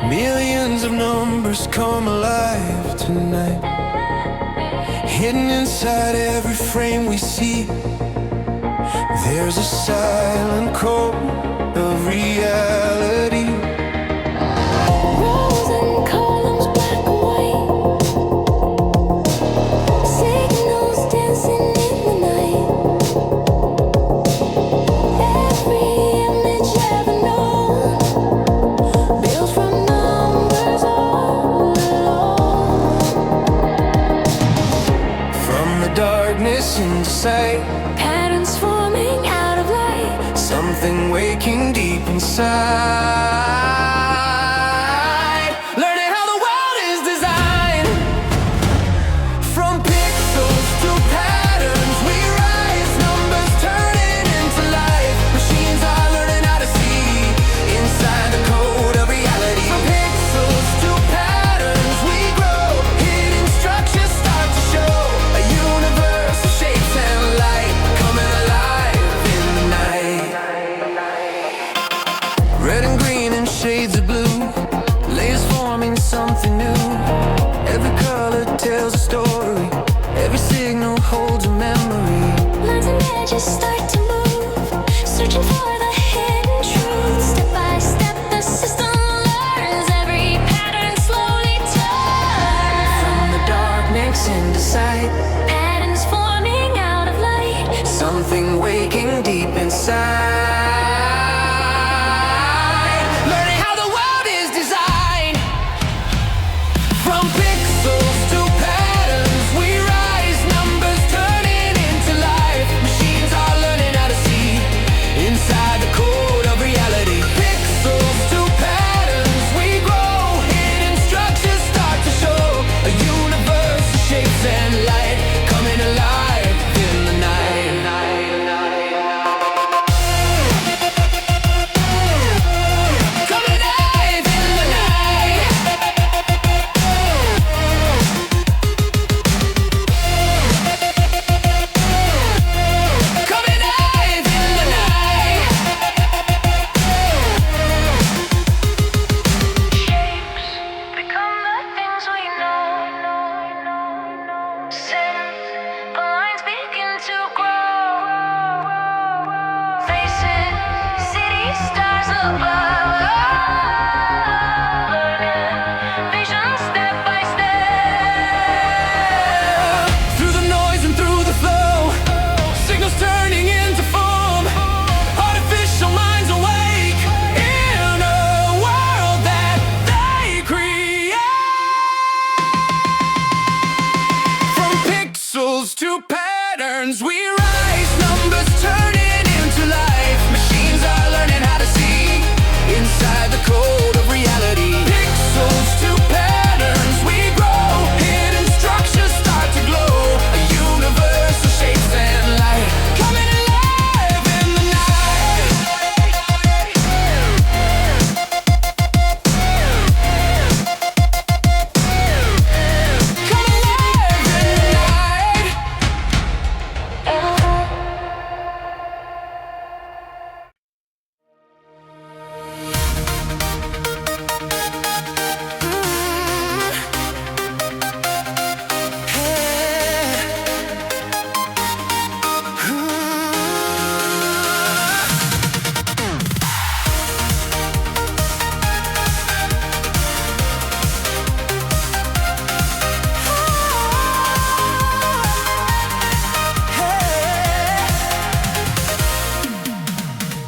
Millions of numbers come alive tonight, hidden inside every frame we see. There's a silent code of reality. Rows and columns, black and white, signals dancing in the night. Every image ever known, built from numbers all alone. From the darkness into sight, Patterns forming out of light, something waking deep inside. Learning how the world is designed. From pixels to patterns, we rise. Numbers turning into life. Machines are learning how to see inside the code of reality. From pixels to patterns, we grow. Hidden structures start to show. A universe of shapes and light coming alive in the night. Red and green and shades of blue, layers forming something new. Every color tells a story, every signal holds a memory. lines and edges start to move, searching for the hidden truth. Step by step, the system learns, every pattern slowly turns. From the darkness into sight, Patterns forming out of light, something waking deep inside. Learning how the world is designed. From pixels to patterns, we rise. Numbers turning into life. Machines are learning how to see inside the code of reality. Pixels to patterns, we grow. Hidden structures start to show. A universe of shapes and light coming alive in the night. Coming alive in the night. Coming alive in the night. shapes become the things we know. Sense the lines begin to grow. Faces, cities, stars above. Learning vision step by step. Through the noise and through the flow, signals turning into form. Artificial minds awake in a world that they create. From pixels to patterns, we rise. Numbers turning into life. Machines are learning how to see inside the code of reality. Pixels to patterns, we grow. Hidden structures start to glow. A universe of shapes and light coming alive in the night. Come alive in the night.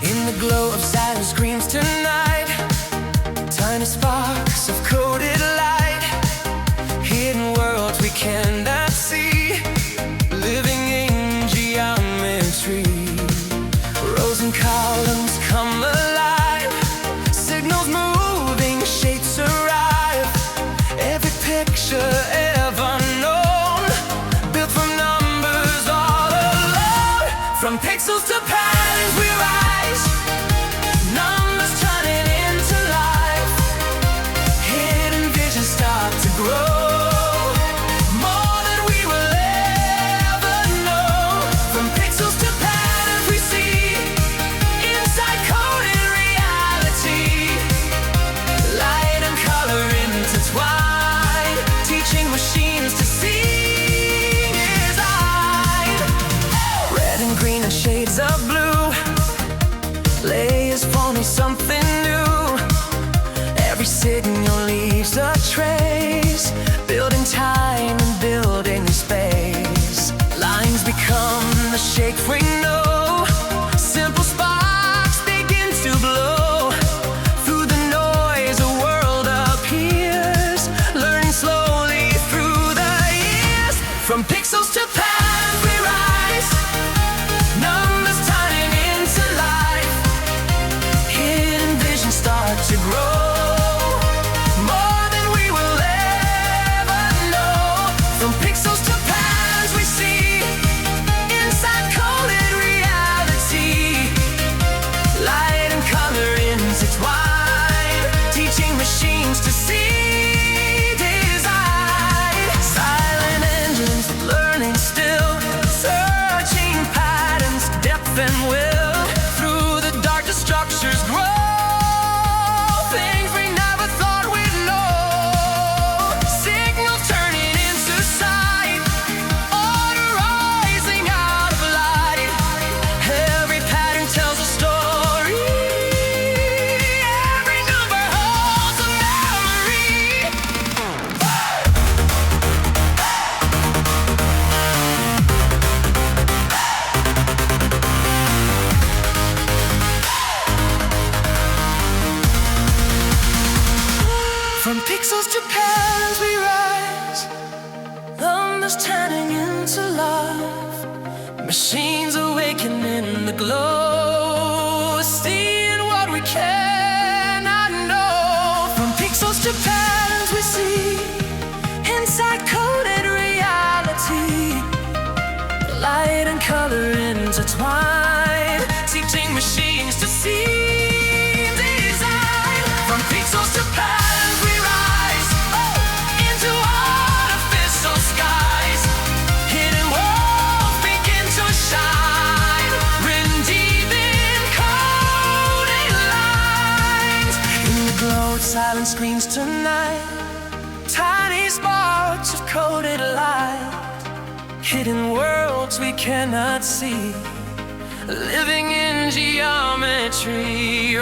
In the glow of silent screams tonight, tiny sparks of coded light, hidden worlds we cannot see, living in geometry. Rows and columns come alive, signals moving, shapes arrive. Every picture ever known, built from numbers all alone. From pixels to patterns we rise, numbers turning into life. Every signal leaves a trace, building time and building space. Lines become the shape we know. Simple sparks begin to blow. Through the noise, a world appears, learning slowly through the years. From pixels to patterns we rise, numbers turning into life. Hidden visions start to grow. Machines to see design, silent engines learning still, searching patterns, depth and will. Through the darkest structures grow things we never thought we'd know. Signals turning into sight, order rising out of light. Every pattern tells a story. From pixels to patterns we rise, numbers turning into life. Machines awakening the glow, seeing what we cannot know. From pixels to patterns we see, inside coded reality. Light and color intertwine, teaching machines to see design. From pixels to patterns we rise, into artificial skies. Hidden worlds begin to shine, written deep in coded lines. In the glow of silent screens tonight, tiny sparks of coded light. Hidden worlds we cannot see, living in geometry.